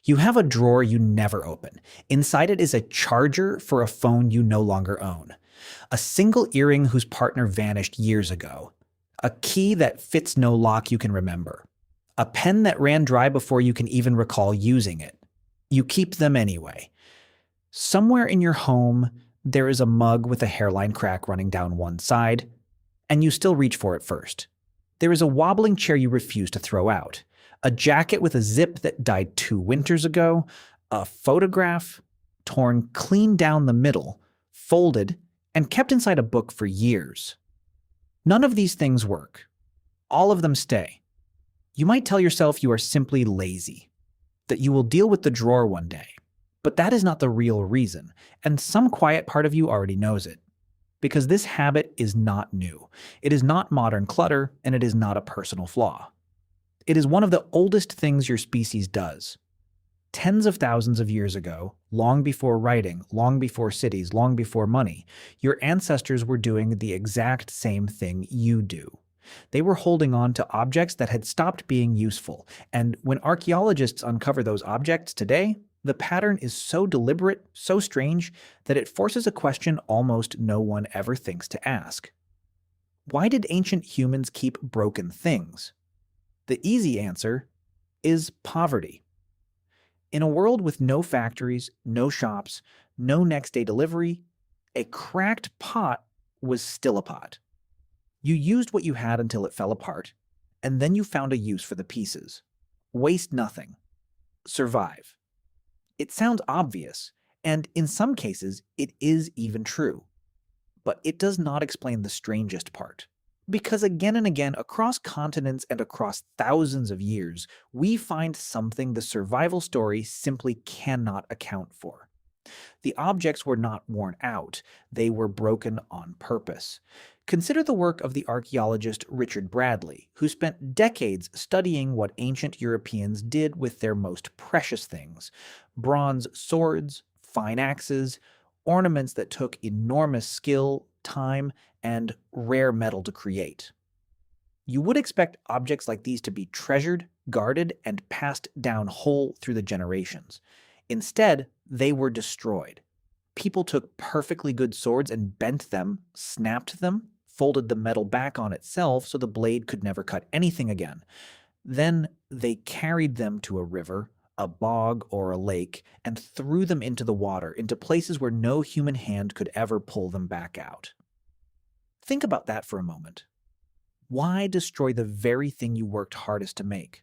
You have a drawer you never open. Inside it is a charger for a phone you no longer own, a single earring whose partner vanished years ago, a key that fits no lock you can remember, a pen that ran dry before you can even recall using it. You keep them anyway. Somewhere in your home, there is a mug with a hairline crack running down one side, and you still reach for it first. There is a wobbling chair you refuse to throw out, a jacket with a zip that died 2 winters ago, a photograph torn clean down the middle, folded, and kept inside a book for years. None of these things work. All of them stay. You might tell yourself you are simply lazy, that you will deal with the drawer one day. But that is not the real reason, and some quiet part of you already knows it. Because this habit is not new. It is not modern clutter, and it is not a personal flaw. It is one of the oldest things your species does. Tens of thousands of years ago, long before writing, long before cities, long before money, your ancestors were doing the exact same thing you do. They were holding on to objects that had stopped being useful, and when archaeologists uncover those objects today, the pattern is so deliberate, so strange, that it forces a question almost no one ever thinks to ask. Why did ancient humans keep broken things? The easy answer is poverty. In a world with no factories, no shops, no next-day delivery, a cracked pot was still a pot. You used what you had until it fell apart, and then you found a use for the pieces. Waste nothing. Survive. It sounds obvious, and in some cases, it is even true. But it does not explain the strangest part. Because again and again, across continents and across thousands of years, we find something the survival story simply cannot account for. The objects were not worn out, they were broken on purpose. Consider the work of the archaeologist Richard Bradley, who spent decades studying what ancient Europeans did with their most precious things: bronze swords, fine axes, ornaments that took enormous skill, time, and rare metal to create. You would expect objects like these to be treasured, guarded, and passed down whole through the generations. Instead, they were destroyed. People took perfectly good swords and bent them, snapped them, folded the metal back on itself so the blade could never cut anything again. Then they carried them to a river, a bog, or a lake, and threw them into the water, into places where no human hand could ever pull them back out. Think about that for a moment. Why destroy the very thing you worked hardest to make?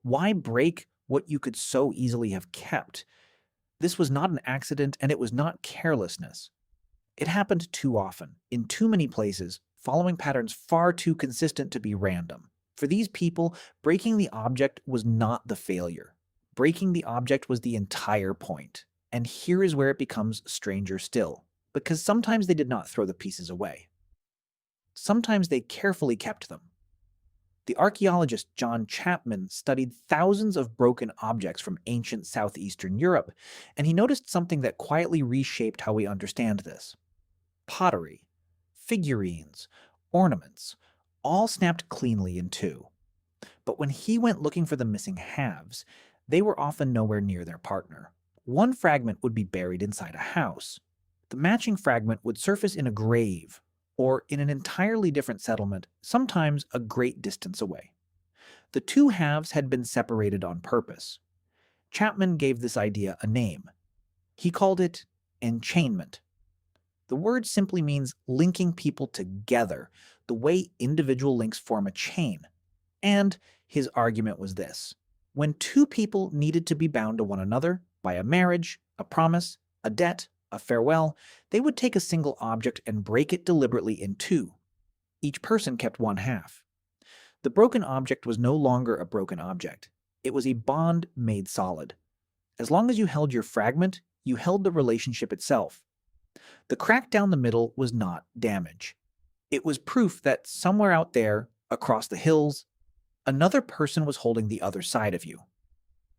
Why break what you could so easily have kept? This was not an accident, and it was not carelessness. It happened too often, in too many places, following patterns far too consistent to be random. For these people, breaking the object was not the failure. Breaking the object was the entire point. And here is where it becomes stranger still, because sometimes they did not throw the pieces away. Sometimes they carefully kept them. The archaeologist John Chapman studied thousands of broken objects from ancient southeastern Europe, and he noticed something that quietly reshaped how we understand this. Pottery, figurines, ornaments, all snapped cleanly in two. But when he went looking for the missing halves, they were often nowhere near their partner. One fragment would be buried inside a house. The matching fragment would surface in a grave, or in an entirely different settlement, sometimes a great distance away. The two halves had been separated on purpose. Chapman gave this idea a name. He called it enchainment. The word simply means linking people together, the way individual links form a chain. And his argument was this: when two people needed to be bound to one another by a marriage, a promise, a debt, a farewell, they would take a single object and break it deliberately in two. Each person kept one half. The broken object was no longer a broken object. It was a bond made solid. As long as you held your fragment, you held the relationship itself. The crack down the middle was not damage. It was proof that somewhere out there, across the hills, another person was holding the other side of you.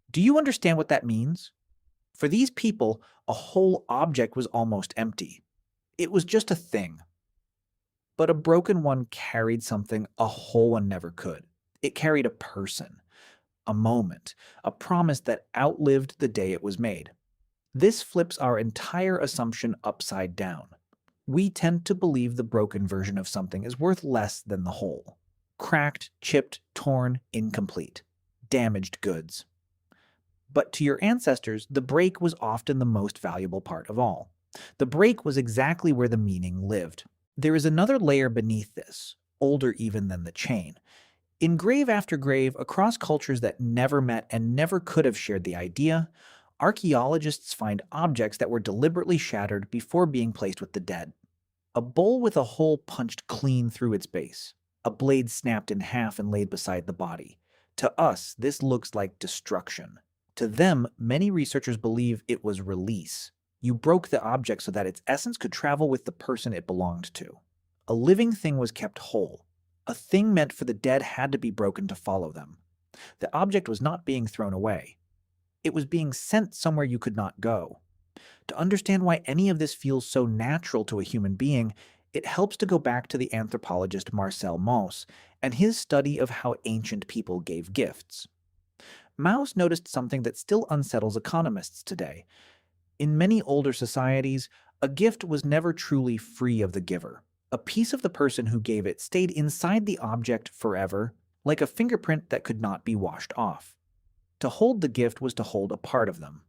Do you understand what that means? For these people, a whole object was almost empty. It was just a thing. But a broken one carried something a whole one never could. It carried a person. a moment, a promise that outlived the day it was made. This flips our entire assumption upside down. We tend to believe the broken version of something is worth less than the whole. Cracked, chipped, torn, incomplete. Damaged goods. But to your ancestors, the break was often the most valuable part of all. The break was exactly where the meaning lived. There is another layer beneath this, older even than the chain. In grave after grave, across cultures that never met and never could have shared the idea, archaeologists find objects that were deliberately shattered before being placed with the dead. A bowl with a hole punched clean through its base. A blade snapped in half and laid beside the body. To us, this looks like destruction. To them, many researchers believe it was release. You broke the object so that its essence could travel with the person it belonged to. A living thing was kept whole. A thing meant for the dead had to be broken to follow them. The object was not being thrown away. It was being sent somewhere you could not go. To understand why any of this feels so natural to a human being, it helps to go back to the anthropologist Marcel Mauss and his study of how ancient people gave gifts. Mauss noticed something that still unsettles economists today. In many older societies, a gift was never truly free of the giver. A piece of the person who gave it stayed inside the object forever, like a fingerprint that could not be washed off. To hold the gift was to hold a part of them.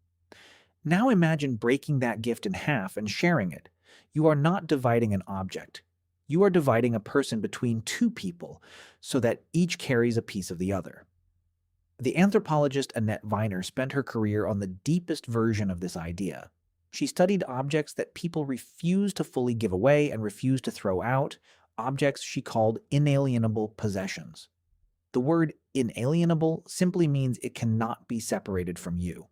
Now imagine breaking that gift in half and sharing it. You are not dividing an object. You are dividing a person between two people so that each carries a piece of the other. The anthropologist Annette Weiner spent her career on the deepest version of this idea. She studied objects that people refused to fully give away and refused to throw out, objects she called inalienable possessions. The word inalienable simply means it cannot be separated from you.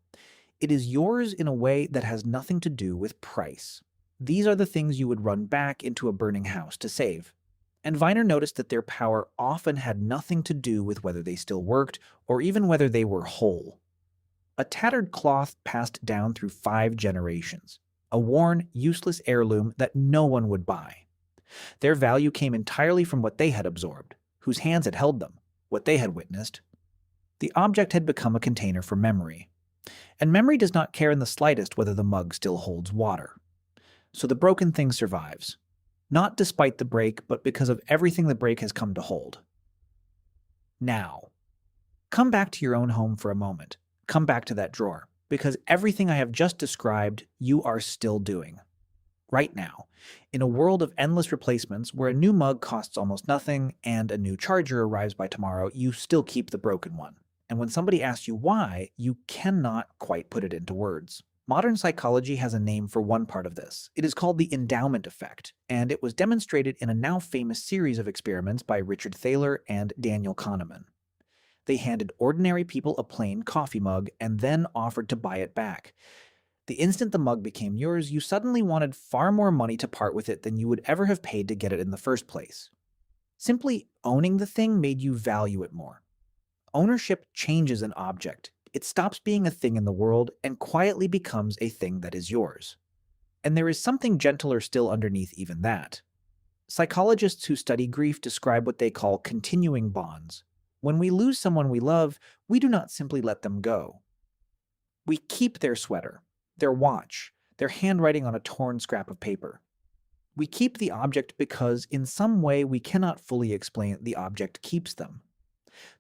It is yours in a way that has nothing to do with price. These are the things you would run back into a burning house to save. And Weiner noticed that their power often had nothing to do with whether they still worked or even whether they were whole. A tattered cloth passed down through 5 generations, a worn, useless heirloom that no one would buy. Their value came entirely from what they had absorbed, whose hands had held them, what they had witnessed. The object had become a container for memory. And memory does not care in the slightest whether the mug still holds water. So the broken thing survives. Not despite the break, but because of everything the break has come to hold. Now, come back to your own home for a moment. Come back to that drawer, because everything I have just described, you are still doing. Right now, in a world of endless replacements where a new mug costs almost nothing and a new charger arrives by tomorrow, you still keep the broken one. And when somebody asks you why, you cannot quite put it into words. Modern psychology has a name for one part of this. It is called the endowment effect, and it was demonstrated in a now famous series of experiments by Richard Thaler and Daniel Kahneman. They handed ordinary people a plain coffee mug and then offered to buy it back. The instant the mug became yours, you suddenly wanted far more money to part with it than you would ever have paid to get it in the first place. Simply owning the thing made you value it more. Ownership changes an object. It stops being a thing in the world and quietly becomes a thing that is yours. And there is something gentler still underneath even that. Psychologists who study grief describe what they call continuing bonds. When we lose someone we love, we do not simply let them go. We keep their sweater, their watch, their handwriting on a torn scrap of paper. We keep the object because in some way we cannot fully explain the object keeps them.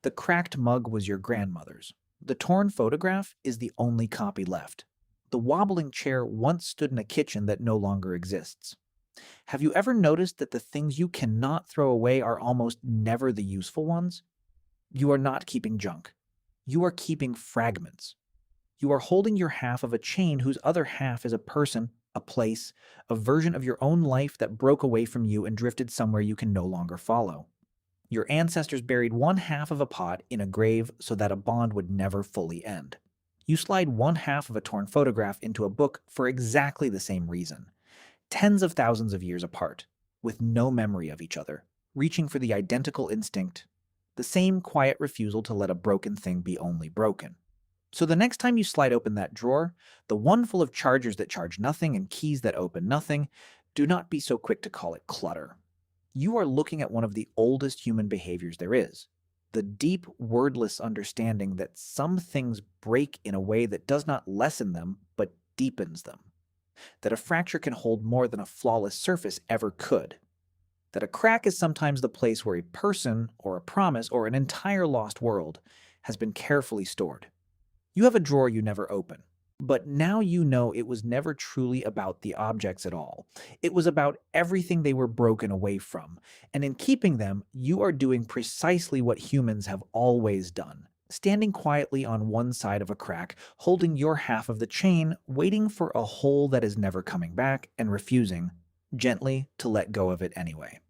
The cracked mug was your grandmother's. The torn photograph is the only copy left. The wobbling chair once stood in a kitchen that no longer exists. Have you ever noticed that the things you cannot throw away are almost never the useful ones? You are not keeping junk. You are keeping fragments. You are holding your half of a chain whose other half is a person, a place, a version of your own life that broke away from you and drifted somewhere you can no longer follow. Your ancestors buried one half of a pot in a grave so that a bond would never fully end. You slide one half of a torn photograph into a book for exactly the same reason. Tens of thousands of years apart, with no memory of each other, reaching for the identical instinct, the same quiet refusal to let a broken thing be only broken. So the next time you slide open that drawer, the one full of chargers that charge nothing and keys that open nothing, do not be so quick to call it clutter. You are looking at one of the oldest human behaviors there is. the deep, wordless understanding that some things break in a way that does not lessen them, but deepens them. That a fracture can hold more than a flawless surface ever could. That a crack is sometimes the place where a person, or a promise, or an entire lost world has been carefully stored. You have a drawer you never open. But now you know it was never truly about the objects at all. It was about everything they were broken away from. And in keeping them, you are doing precisely what humans have always done. Standing quietly on one side of a crack, holding your half of the chain, waiting for a hole that is never coming back, and refusing, gently, to let go of it anyway.